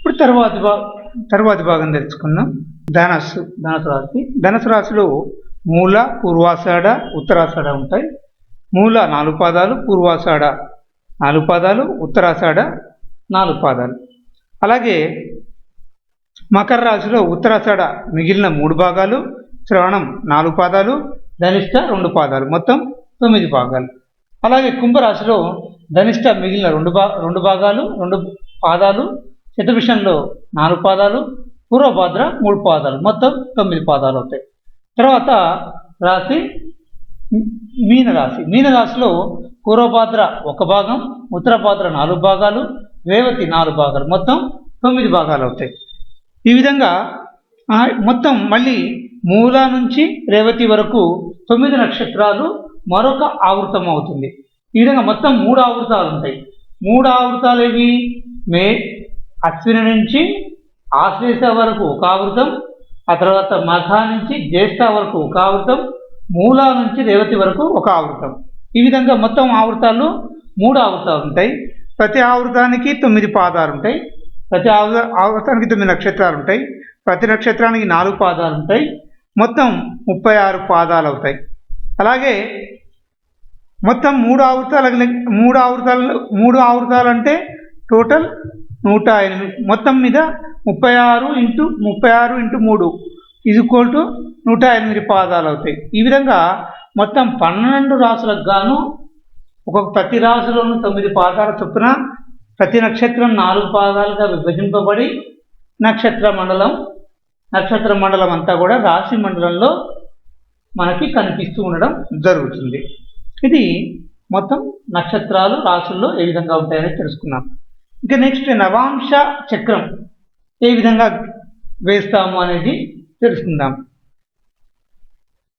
ఇప్పుడు తర్వాతి భాగం తెలుసుకుందాం. ధనుసు రాశి. ధనుసు రాశిలో మూల, పూర్వాషాఢ, ఉత్తరాషాఢ ఉంటాయి. మూల 4 పాదాలు, పూర్వాషాఢ 4 పాదాలు, ఉత్తరాషాఢ 4 పాదాలు. అలాగే మకర రాశిలో ఉత్తరాషాఢ మిగిలిన 3 భాగాలు, శ్రవణం 4 పాదాలు, ధనిష్ట 2 పాదాలు, మొత్తం 9 భాగాలు. అలాగే కుంభరాశిలో ధనిష్ట మిగిలిన 2 భాగాలు 2 పాదాలు, శతభిషంలో 4 పాదాలు, పూర్వభాద్ర 3 పాదాలు, మొత్తం 9 పాదాలు అవుతాయి. తర్వాత రాశి మీనరాశి. మీనరాశిలో పూర్వభాద్ర 1 భాగం, ఉత్తరభాద్ర 4 భాగాలు, రేవతి 4 భాగాలు, మొత్తం 9 భాగాలు అవుతాయి. ఈ విధంగా మొత్తం మళ్ళీ మూల నుంచి రేవతి వరకు 9 నక్షత్రాలు మరొక ఆవృతం అవుతుంది. ఈ విధంగా మొత్తం 3 ఆవృతాలు ఉంటాయి. 3 ఆవృతాలు ఏవి? అశ్విని నుంచి ఆశ్లేష వరకు 1 ఆవృతం, ఆ తర్వాత మఖ నుంచి జ్యేష్ఠ వరకు 1 ఆవృతం, మూల నుంచి రేవతి వరకు 1 ఆవృతం. ఈ విధంగా మొత్తం ఆవృతాలు 3 ఆవృతాలు ఉంటాయి. ప్రతి ఆవృతానికి 9 పాదాలు ఉంటాయి. ప్రతి ఆవృతానికి 9 నక్షత్రాలు ఉంటాయి. ప్రతి నక్షత్రానికి 4 పాదాలు ఉంటాయి. మొత్తం 36 పాదాలు అవుతాయి. అలాగే మొత్తం 3 ఆవృతాలు అంటే టోటల్ 108. మొత్తం మీద 36 × 3 = 108 పాదాలు అవుతాయి. ఈ విధంగా మొత్తం 12 రాశులకు గాను ప్రతి రాశిలోనూ 9 పాదాల చొప్పున ప్రతి నక్షత్రం 4 పాదాలుగా విభజింపబడి నక్షత్ర మండలం అంతా కూడా రాశి మండలంలో మనకి కనిపిస్తూ ఉండడం జరుగుతుంది. ఇది మొత్తం నక్షత్రాలు రాశుల్లో ఏ విధంగా ఉంటాయని తెలుసుకున్నాం. ఇంకా నెక్స్ట్ నవాంశ చక్రం ఏ విధంగా వేస్తాము అనేది తెలుసుకుందాం.